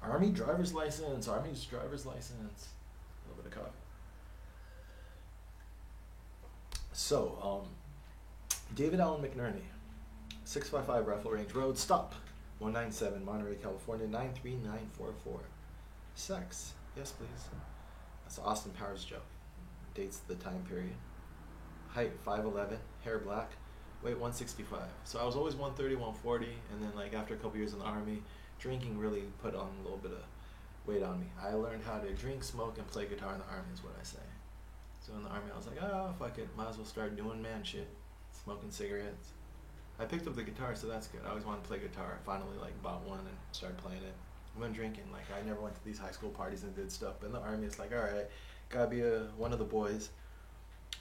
Army driver's license. Army's driver's license. A little bit of coffee. So, David Allen McNerney, 655 Rifle Range Road, stop. 197 Monterey, California, 93944. Sex. Yes, please. That's Austin Powers joke. Dates the time period. Height 5'11", hair black, weight 165. So I was always 130, 140, and then like after a couple years in the Army, drinking really put on a little bit of weight on me. I learned how to drink, smoke, and play guitar in the Army is what I say. So in the Army I was like, oh, fuck it, might as well start doing man shit, smoking cigarettes. I picked up the guitar, so that's good. I always wanted to play guitar. I finally like bought one and started playing it. I went drinking, like I never went to these high school parties and did stuff, but in the Army it's like, alright, gotta be one of the boys.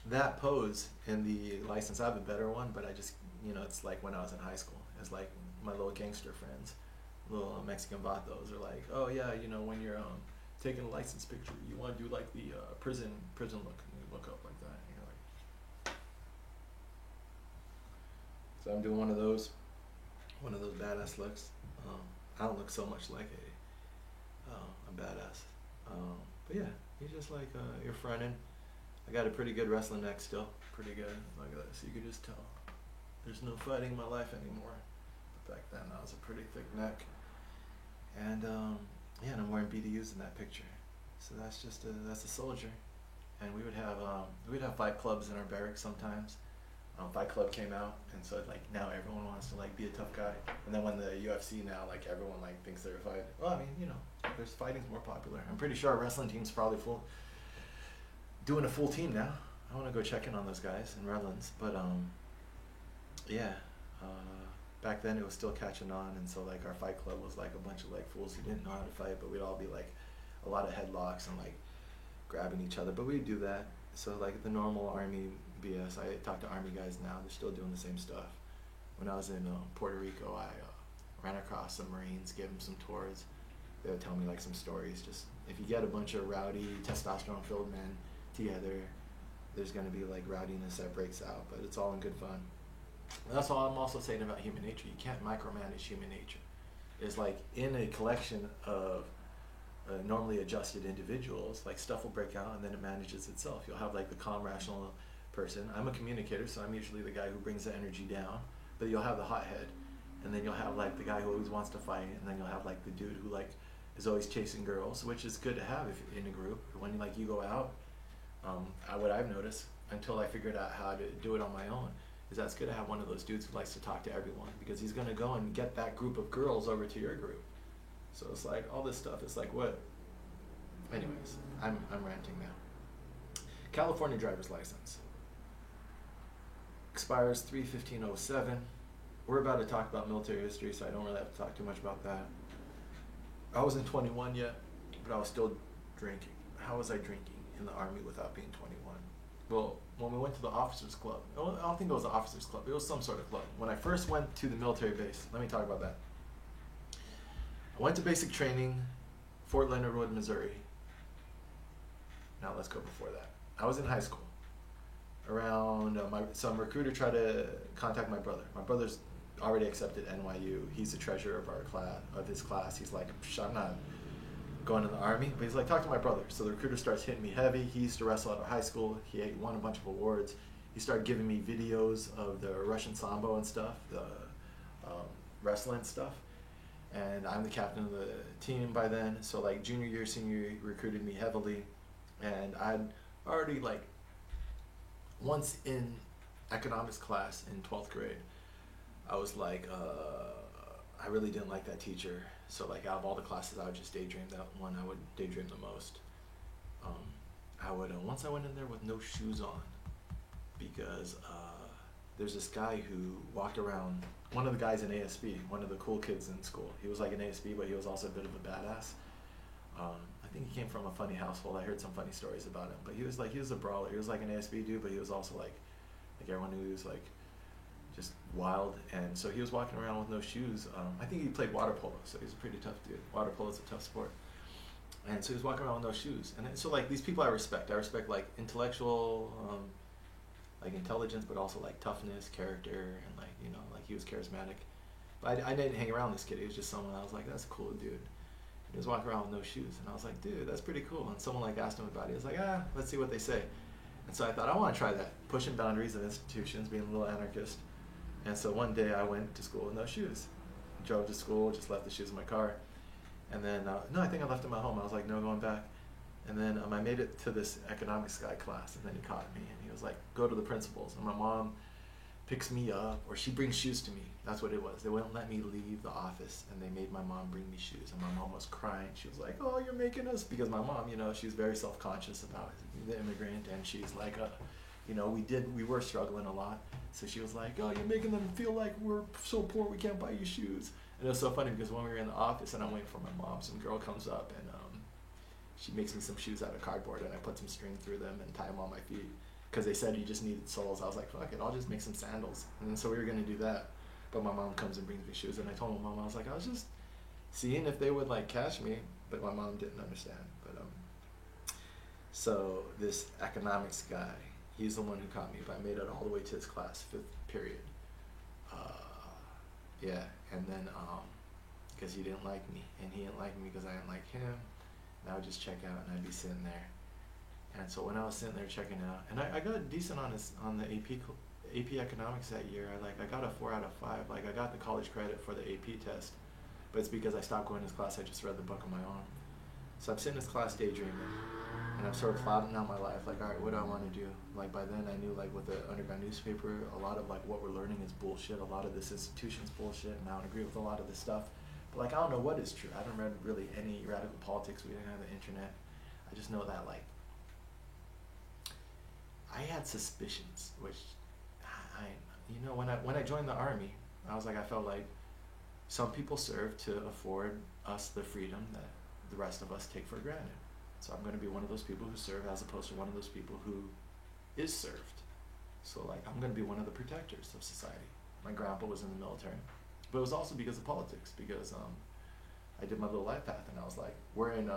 That pose in the license, I have a better one, but I just, it's like when I was in high school. It's like my little gangster friends, little Mexican vatos are like, oh yeah, when you're taking a license picture, you want to do like the prison look, and you look up like that, and you're like. So I'm doing one of those badass looks. I don't look so much like a badass, but yeah, you're just like you're fronting. I got a pretty good wrestling neck still, pretty good. Look at this, you can just tell. There's no fighting in my life anymore. But back then, I was a pretty thick neck, and and I'm wearing BDUs in that picture. So that's just that's a soldier, and we would have fight clubs in our barracks sometimes. Fight Club came out, and so like now everyone wants to like be a tough guy. And then when the UFC now, like everyone like thinks they're a fight. Well, I mean, there's fighting's more popular. I'm pretty sure our wrestling team's probably doing a full team now. I want to go check in on those guys in Redlands, but back then it was still catching on, and so like our fight club was like a bunch of like fools who didn't know how to fight, but we'd all be like a lot of headlocks and like grabbing each other, but we'd do that. So like the normal Army BS, I talk to Army guys now, they're still doing the same stuff. When I was in Puerto Rico, I ran across some Marines, gave them some tours. They would tell me like some stories. Just if you get a bunch of rowdy, testosterone-filled men together, there's going to be like rowdiness that breaks out, but it's all in good fun. And that's all I'm also saying about human nature. You can't micromanage human nature. It's like in a collection of normally adjusted individuals, like stuff will break out and then it manages itself. You'll have like the calm, rational person. I'm a communicator, so I'm usually the guy who brings the energy down, but you'll have the hothead, and then you'll have like the guy who always wants to fight, and then you'll have like the dude who like is always chasing girls, which is good to have if in a group. When like you go out, what I've noticed until I figured out how to do it on my own is that's good to have one of those dudes who likes to talk to everyone, because he's gonna go and get that group of girls over to your group. So it's like all this stuff. It's like what? Anyways, I'm ranting now. California driver's license expires 3/15/07. We're about to talk about military history, so I don't really have to talk too much about that. I wasn't 21 yet, but I was still drinking. How was I drinking in the Army without being 21? Well, when we went to the officers club, I don't think it was the officers club, it was some sort of club. When I first went to the military base, let me talk about that. I went to basic training, Fort Leonard Wood, Missouri. Now let's go before that. I was in high school. Around some recruiter tried to contact my brother. My brother's already accepted NYU. He's the treasurer of our class, of his class. He's like, I'm not going to the Army, but he's like, talk to my brother. So the recruiter starts hitting me heavy. He used to wrestle out of high school. He won a bunch of awards. He started giving me videos of the Russian Sambo and stuff, the wrestling stuff. And I'm the captain of the team by then. So like junior year, senior year, recruited me heavily. And I'd already like, once in economics class in 12th grade, I was like, I really didn't like that teacher. So like out of all the classes, I would just daydream. That one I would daydream the most. I would, once I went in there with no shoes on, because there's this guy who walked around, one of the guys in ASB, one of the cool kids in school. He was like an ASB, but he was also a bit of a badass. I think he came from a funny household. I heard some funny stories about him, but he was a brawler. He was like an ASB dude, but he was also like everyone knew he was like just wild. And so he was walking around with no shoes. I think he played water polo, so he's a pretty tough dude. Water polo is a tough sport. And so he was walking around with no shoes. And so like these people I respect like intellectual, like intelligence, but also like toughness, character, and like, like he was charismatic. But I didn't hang around this kid. He was just someone I was like, that's a cool dude. He was walking around with no shoes, and I was like, dude, that's pretty cool. And someone like asked him about it. He was like, let's see what they say. And so I thought, I want to try that, pushing boundaries of institutions, being a little anarchist. And so one day I went to school with no shoes. Drove to school, just left the shoes in my car. And then, no, I think I left them at home. I was like, no, going back. And then I made it to this economics guy class, and then he caught me, and he was like, go to the principal's. And my mom picks me up, or she brings shoes to me. That's what it was. They wouldn't let me leave the office, and they made my mom bring me shoes. And my mom was crying. She was like, oh, you're making us, because my mom, she's very self-conscious about the immigrant, and she's like, we were struggling a lot. So she was like, oh, you're making them feel like we're so poor we can't buy you shoes. And it was so funny because when we were in the office and I'm waiting for my mom, some girl comes up and she makes me some shoes out of cardboard, and I put some string through them and tie them on my feet because they said you just needed soles. I was like, fuck it, I'll just make some sandals. And so we were going to do that. But my mom comes and brings me shoes, and I told my mom, I was like, I was just seeing if they would like catch me, but my mom didn't understand. But so this economics guy, he's the one who caught me, but I made it all the way to his class, 5th period. Yeah, and then because he didn't like me, and he didn't like me because I didn't like him, and I would just check out, and I'd be sitting there. And so when I was sitting there checking out, and I got decent on the AP economics that year. I got a 4 out of 5. Like I got the college credit for the AP test, but it's because I stopped going to his class. I just read the book on my own. So I'm sitting in his class daydreaming, and I'm sort of plotting out my life. Like, all right, what do I want to do? Like by then I knew like with the underground newspaper, a lot of like what we're learning is bullshit. A lot of this institution's bullshit, and I don't agree with a lot of this stuff. But like I don't know what is true. I haven't read really any radical politics. We didn't have the internet. I just know that like I had suspicions, which when I joined the army, I was like, I felt like some people serve to afford us the freedom that the rest of us take for granted. So I'm going to be one of those people who serve as opposed to one of those people who is served. So like I'm going to be one of the protectors of society. My grandpa was in the military, but it was also because of politics, because I did my little life path, and I was like, we're in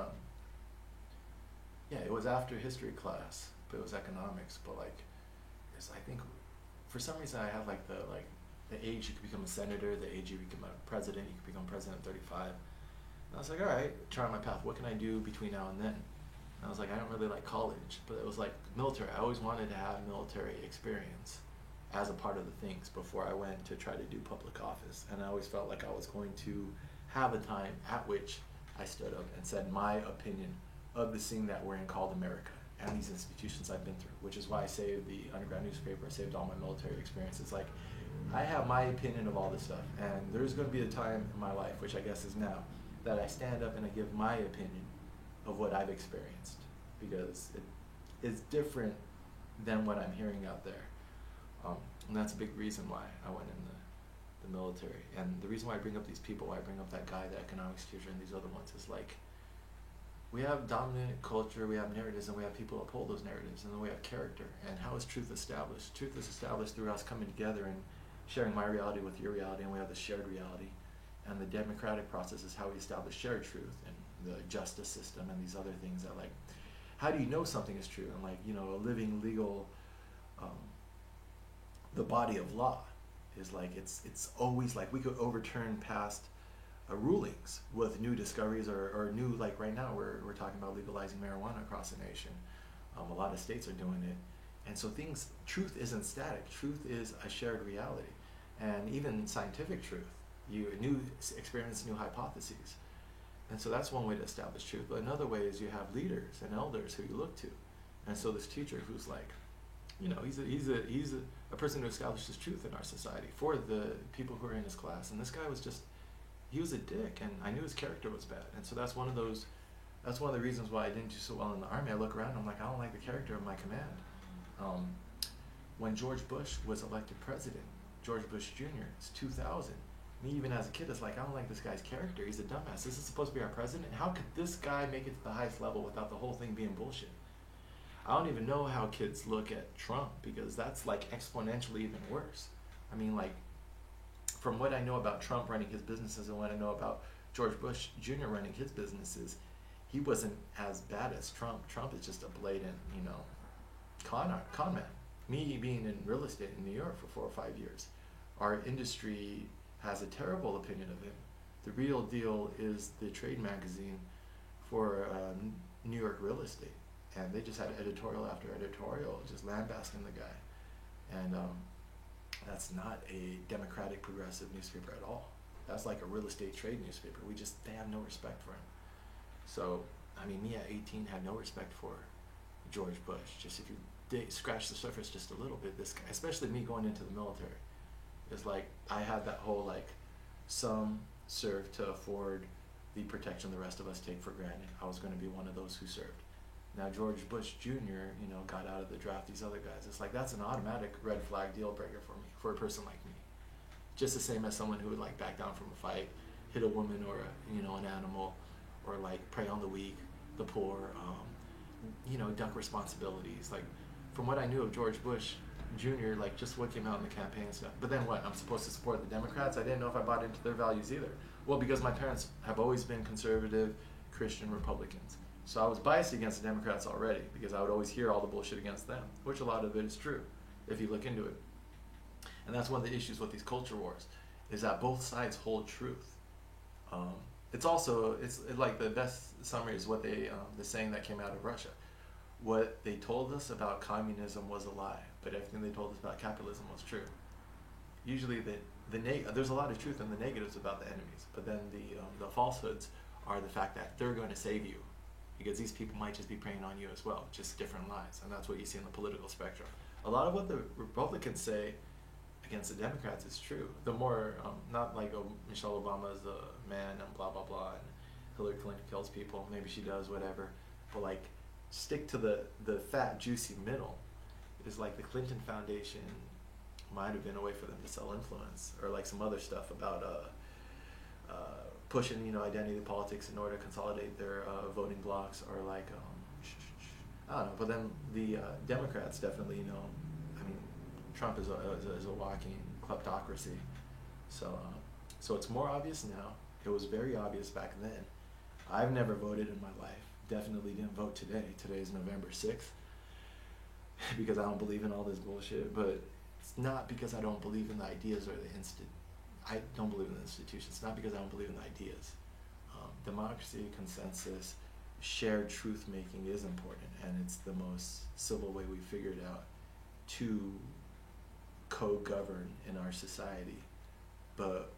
it was after history class, but it was economics. But like I think for some reason I had like the age you could become a senator, the age you become a president, you could become president at 35. And I was like, all right, trying my path. What can I do between now and then? And I was like, I don't really like college, but it was like military. I always wanted to have military experience as a part of the things before I went to try to do public office. And I always felt like I was going to have a time at which I stood up and said my opinion of this thing that we're in called America and these institutions I've been through, which is why I saved the underground newspaper, I saved all my military experiences. Like, I have my opinion of all this stuff, and there's going to be a time in my life, which I guess is now, that I stand up and I give my opinion of what I've experienced, because it is different than what I'm hearing out there. And that's a big reason why I went in the military. And the reason why I bring up these people, why I bring up that guy, the economics teacher, and these other ones, is like, we have dominant culture, we have narratives, and we have people who uphold those narratives, and then we have character. And how is truth established? Truth is established through us coming together and sharing my reality with your reality, and we have the shared reality. And the democratic process is how we establish shared truth, and the justice system, and these other things that, like, how do you know something is true? And like, a living legal, the body of law is like, it's always like, we could overturn past rulings with new discoveries or new, like right now we're talking about legalizing marijuana across the nation. A lot of states are doing it. And so truth isn't static. Truth is a shared reality. And even scientific truth, new experiments, new hypotheses. And so that's one way to establish truth. But another way is you have leaders and elders who you look to. And so this teacher who's like, he's a person who establishes truth in our society for the people who are in his class. And this guy he was a dick, and I knew his character was bad. And so that's one of the reasons why I didn't do so well in the army. I look around, I'm like, I don't like the character of my command. When George Bush was elected president, George Bush Jr., it's 2000. Me, even as a kid, is like, I don't like this guy's character. He's a dumbass. This is supposed to be our president. How could this guy make it to the highest level without the whole thing being bullshit? I don't even know how kids look at Trump, because that's like exponentially even worse. I mean, like, from what I know about Trump running his businesses and what I know about George Bush Jr. running his businesses, he wasn't as bad as Trump. Trump is just a blatant, con man. Me being in real estate in New York for 4 or 5 years, our industry has a terrible opinion of him The real deal is the trade magazine for New York real estate, and they just had editorial after editorial just lambasting the guy, and that's not a democratic progressive newspaper at all. That's like a real estate trade newspaper. They have no respect for him. So, I mean, me at 18 had no respect for George Bush. Just if you scratch the surface just a little bit, this guy, especially me going into the military, it's like I had that whole like, some serve to afford the protection the rest of us take for granted. I was going to be one of those who served. Now George Bush Jr., got out of the draft. These other guys, it's like that's an automatic red flag deal breaker for me, for a person like me. Just the same as someone who would like back down from a fight, hit a woman or an animal, or like prey on the weak, the poor, duck responsibilities. Like from what I knew of George Bush Jr., like just what came out in the campaign and stuff. But then what? I'm supposed to support the Democrats? I didn't know if I bought into their values either. Well, because my parents have always been conservative Christian Republicans. So I was biased against the Democrats already because I would always hear all the bullshit against them, which a lot of it is true if you look into it. And that's one of the issues with these culture wars, is that both sides hold truth. It's like the best summary is what the saying that came out of Russia. What they told us about communism was a lie, but everything they told us about capitalism was true. Usually there's a lot of truth in the negatives about the enemies, but then the falsehoods are the fact that they're going to save you, because these people might just be preying on you as well, just different lies, and that's what you see in the political spectrum. A lot of what the Republicans say against the Democrats is true. The more, not like Michelle Obama is a man and blah blah blah, and Hillary Clinton kills people, maybe she does, whatever, but like stick to the fat juicy middle. Is like the Clinton Foundation might have been a way for them to sell influence, or like some other stuff about pushing identity politics in order to consolidate their voting blocks, or like I don't know. But then the Democrats definitely I mean, Trump is a walking kleptocracy. So it's more obvious now. It was very obvious back then. I've never voted in my life. Definitely didn't vote today. Today is November 6th. Because I don't believe in all this bullshit, but it's not because I don't believe in the ideas or I don't believe in the institutions. It's not because I don't believe in the ideas. Democracy, consensus, shared truth making is important, and it's the most civil way we figured out to co-govern in our society. But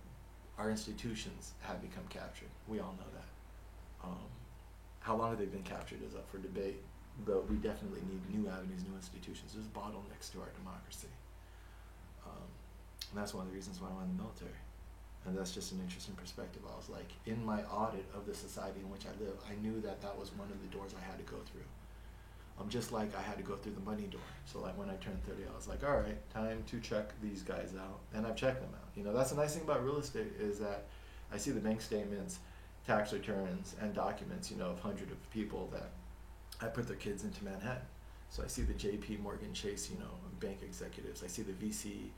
our institutions have become captured. We all know that. How long have they been captured is up for debate, but we definitely need new avenues, new institutions. There's bottlenecks to our democracy. And that's one of the reasons why I went in the military. And that's just an interesting perspective. I was like, in my audit of the society in which I live, I knew that was one of the doors I had to go through. Just like I had to go through the money door. So like when I turned 30, I was like, all right, time to check these guys out. And I've checked them out. That's the nice thing about real estate, is that I see the bank statements, tax returns, and documents, of hundreds of people that I put their kids into Manhattan. So I see the JP Morgan Chase, bank executives. I see the VC.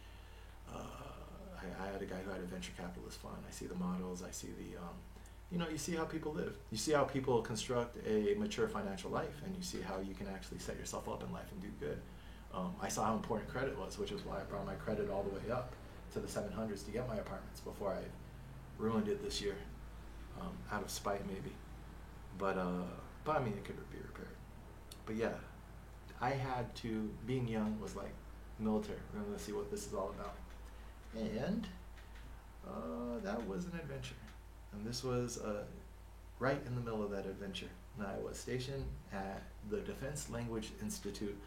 I had a guy who had a venture capitalist fund. I see the models. I see the, you see how people live. You see how people construct a mature financial life, and you see how you can actually set yourself up in life and do good. I saw how important credit was, which is why I brought my credit all the way up to the 700s to get my apartments before I ruined it this year, out of spite maybe. But I mean, it could be repaired. But yeah, I had to, being young was like military. We're going to see what this is all about. And that was an adventure. And this was right in the middle of that adventure. And I was stationed at the Defense Language Institute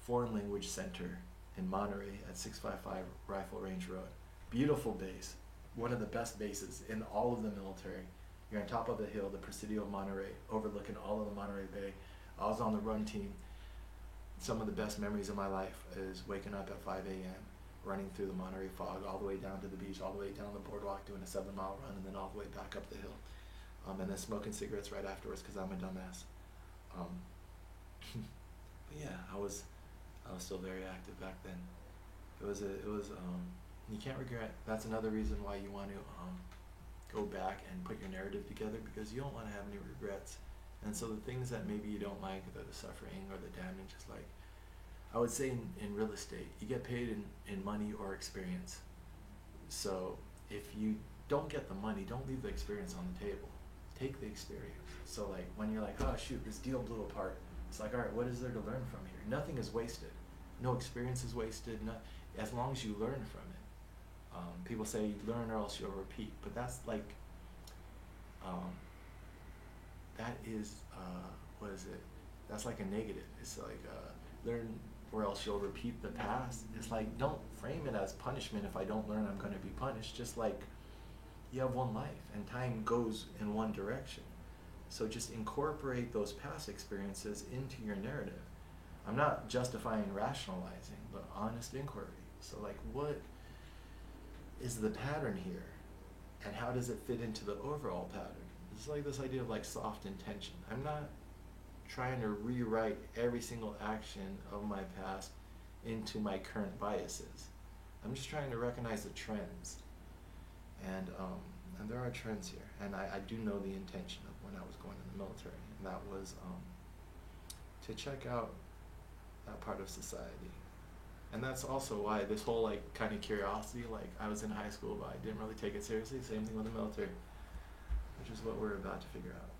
Foreign Language Center in Monterey at 655 Rifle Range Road. Beautiful base. One of the best bases in all of the military. You're on top of a hill, the Presidio of Monterey, overlooking all of the Monterey Bay. I was on the run team. Some of the best memories of my life is waking up at 5 a.m., running through the Monterey fog, all the way down to the beach, all the way down the boardwalk, doing a 7-mile run, and then all the way back up the hill. And then smoking cigarettes right afterwards because I'm a dumbass. But yeah, I was still very active back then. It was you can't regret. That's another reason why you want to go back and put your narrative together, because you don't want to have any regrets. And so the things that maybe you don't like, the suffering or the damage, is like, I would say in real estate, you get paid in money or experience. So if you don't get the money, don't leave the experience on the table. Take the experience. So like when you're like, oh shoot, this deal blew apart, it's like, all right, what is there to learn from here? Nothing is wasted. No experience is wasted. As long as you learn from it. People say learn or else you'll repeat, but that's like, that is, what is it? That's like a negative. It's like, learn or else you'll repeat the past. It's like, don't frame it as punishment. If I don't learn, I'm going to be punished. Just like, you have one life and time goes in one direction. So just incorporate those past experiences into your narrative. I'm not justifying rationalizing, but honest inquiry. So like, what is the pattern here? And how does it fit into the overall pattern? It's like this idea of like soft intention. I'm not trying to rewrite every single action of my past into my current biases. I'm just trying to recognize the trends. And there are trends here. And I do know the intention of when I was going in the military. And that was to check out that part of society. And that's also why this whole like kind of curiosity, like I was in high school but I didn't really take it seriously. Same thing with the military, which is what we're about to figure out.